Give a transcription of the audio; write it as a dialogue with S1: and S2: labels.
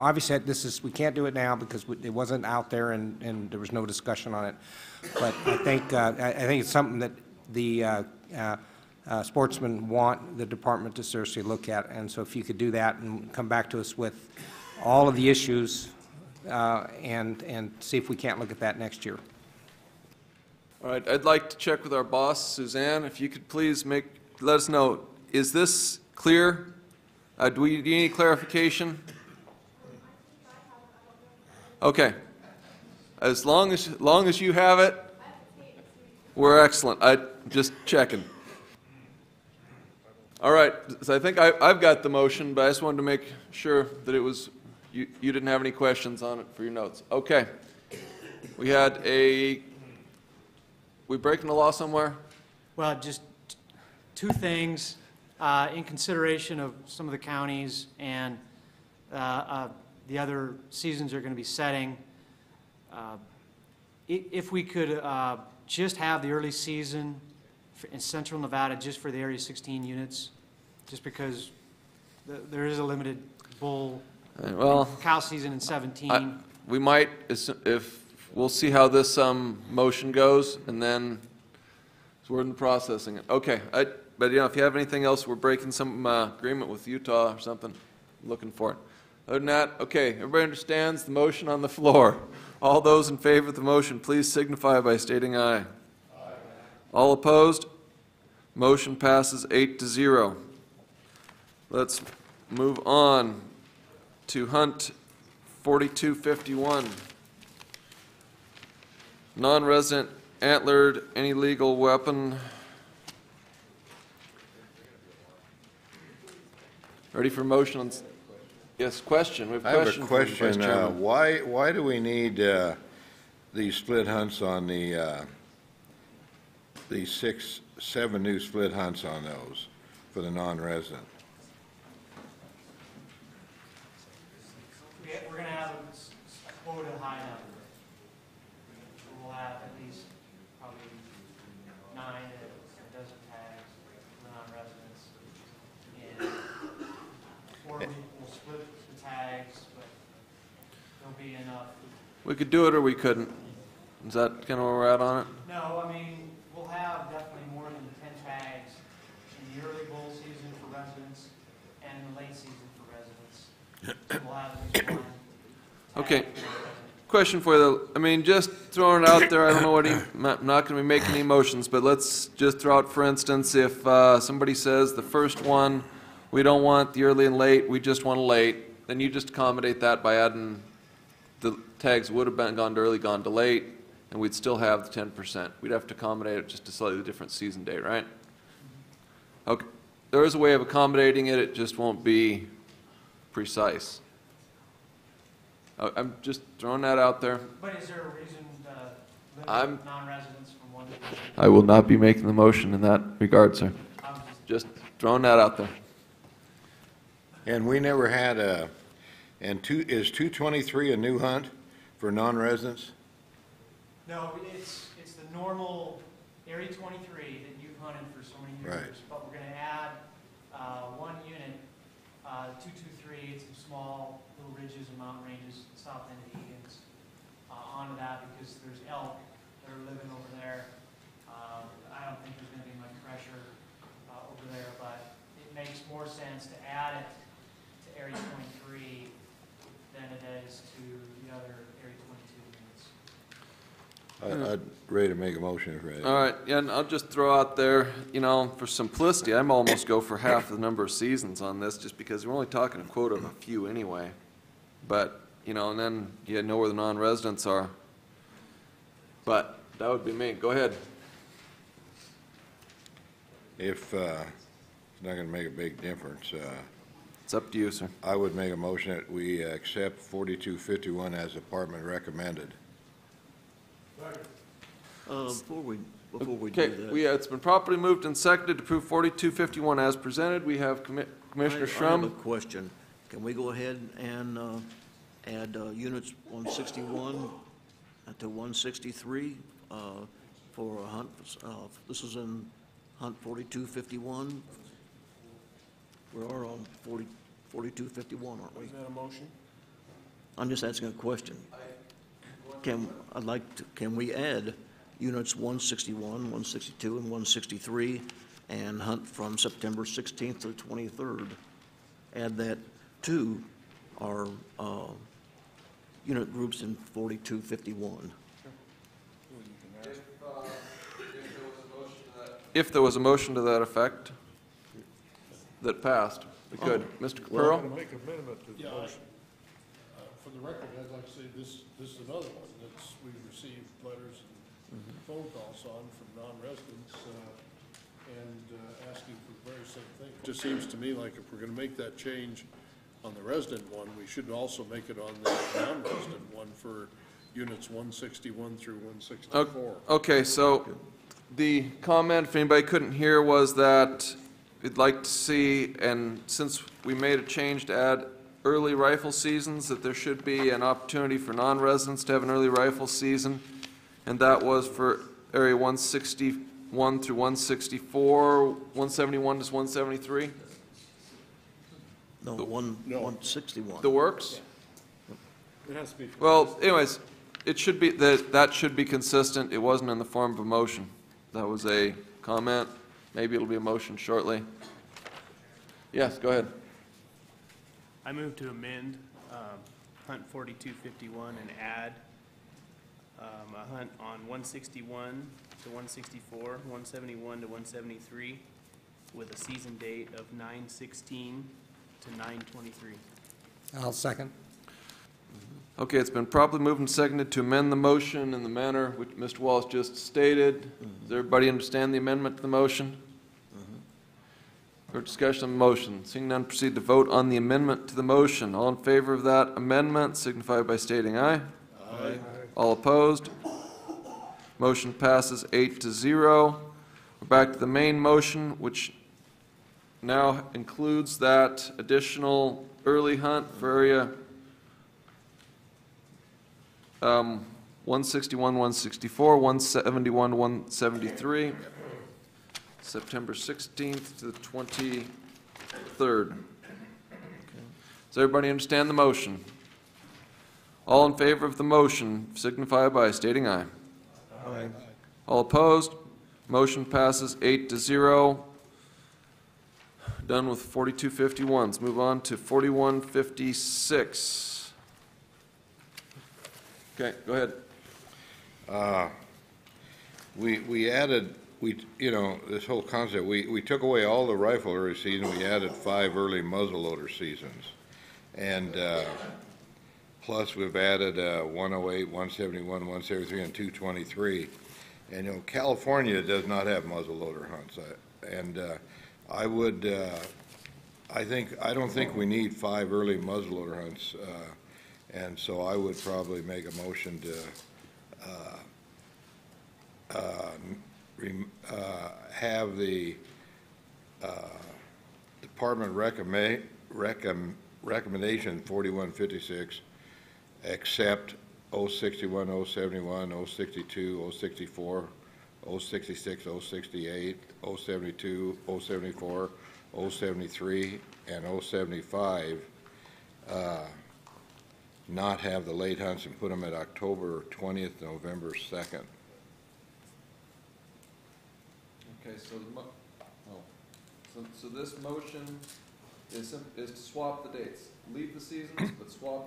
S1: Obviously, we can't do it now because it wasn't out there and there was no discussion on it. But I think it's something that the sportsmen want the department to seriously look at. And so if you could do that and come back to us with all of the issues and see if we can't look at that next year.
S2: All right, I'd like to check with our boss, Suzanne. If you could please let us know, is this clear? Do we need any clarification? Okay. As long as you have it, we're excellent. Just checking. All right. So I think I've got the motion, but I just wanted to make sure that it was you didn't have any questions on it for your notes. Okay. We breaking the law somewhere?
S3: Well, just two things in consideration of some of the counties and the other seasons are going to be setting. If we could just have the early season in Central Nevada just for the Area 16 units, just because there is a limited bull cow season in 17.
S2: We might, we'll see how this motion goes, and then we're in the processing it. Okay, but if you have anything else, we're breaking some agreement with Utah or something. Looking for it. Other than that, okay, everybody understands the motion on the floor. All those in favor of the motion, please signify by stating aye. Aye. All opposed? Motion passes 8-0. Let's move on to Hunt 4251. Non-resident antlered any legal weapon. Ready for motion on? Yes, question. We have
S4: I have a question. Why do we need these split hunts on these 7 new split hunts on those for the non-resident?
S3: We're going to have a quota high number. We'll have at least probably 9 a dozen tags for the non-residents. And 4 we'll split the tags, but there'll be enough.
S2: We could do it or we couldn't. Is that kind of where we're at on it?
S3: No, I mean, we'll have definitely more than 10 tags in the early bull season for residents and in the late season for residents. We'll have at least 1 tag.
S2: Okay. Question for you, I mean, just throwing it out there, I don't know what I'm not going to be making any motions, but let's just throw out, for instance, if somebody says the first one, we don't want the early and late, we just want a late, then you just accommodate that by adding the tags would have been gone to early, gone to late, and we'd still have the 10%. We'd have to accommodate it just a slightly different season date, right? Okay. There is a way of accommodating it, it just won't be precise. I'm just throwing that out there.
S3: But is there a reason to limit non-residents from 1 to 2?
S2: I will not be making the motion in that regard, sir. Just throwing that out there.
S4: And we never had is 223 a new hunt for non-residents?
S3: No, it's the normal Area 23 that you've hunted for so many years.
S4: Right.
S3: But we're going to add 1 unit, 223. It's some small little ridges and mountain ranges south end of Egan's onto that because there's elk that are living over there. I don't think there's going to be much pressure over there, but it makes more sense to add it to Area 23 than it is to the other Area 22 units.
S4: I'd ready to make a motion if ready.
S2: All right, yeah, and I'll just throw out there, for simplicity, I'm almost go for half the number of seasons on this just because we're only talking a quota of a few anyway. But, and then you know where the non-residents are. But that would be me. Go ahead.
S4: If it's not going to make a big difference,
S2: it's up to you, sir.
S4: I would make a motion that we accept 4251 as department recommended.
S5: Before we
S2: Okay,
S5: do that,
S2: it's been properly moved and seconded to approve 4251 as presented. We have Commissioner
S5: I have
S2: Shrum.
S5: a question. Can we go ahead and add units 161 to 163 for a hunt? This is in Hunt 4251. We are on 4251, aren't we?
S6: Is that a motion?
S5: I'm just asking a question. Can we add units 161, 162, and 163, and hunt from September 16th to the 23rd? Add that to our unit groups in 4251.
S2: If there was a motion to that effect that passed, we could. Mr. Capurro?
S6: To make amendment to the motion. For the record, I'd like to say this is another one that's, we've received letters and phone calls on from non-residents, and asking for the very same thing. It just seems to me like if we're gonna make that change on the resident one, we should also make it on the non-resident one for units 161 through 164.
S2: Okay, so the comment, if anybody couldn't hear, was that we'd like to see, and since we made a change to add early rifle seasons, that there should be an opportunity for non-residents to have an early rifle season, and that was for area 161 through 164, 171 to 173?
S5: No, 161.
S2: The works?
S6: It has to be.
S2: Well, anyways, it should be, that should be consistent. It wasn't in the form of a motion. That was a comment. Maybe it'll be a motion shortly. Yes, go ahead.
S7: I move to amend Hunt 4251 and add a hunt on 161 to 164, 171 to 173, with a season date of 9/16 to 9/23.
S1: I'll second.
S2: Okay, it's been properly moved and seconded to amend the motion in the manner which Mr. Wallace just stated. Does everybody understand the amendment to the motion? For discussion on the motion, seeing none, proceed to vote on the amendment to the motion. All in favor of that amendment signify by stating aye.
S6: Aye.
S2: All opposed? Motion passes 8-0. We're back to the main motion, which now includes that additional early hunt for area 161, 164, 171, 173, September 16th to the 23rd. Does everybody understand the motion? All in favor of the motion signify by stating aye.
S5: Aye.
S2: All opposed? Motion passes 8-0. Done with 4251s. Move on to 4156. Okay, go ahead.
S4: We added, this whole concept, we took away all the rifle early season, we added 5 early muzzleloader seasons. And, plus we've added, 108, 171, 173, and 223. And, California does not have muzzleloader hunts. I don't think we need 5 early muzzleloader hunts, and so I would probably make a motion to have the department recommendation 4156 accept 061, 071, 062, 064, 066, 068, 072, 074, 073, and 075, not have the late hunts and put them at October 20th, November 2nd.
S2: Okay, so so this motion is to swap the dates. Leave the seasons, but swap the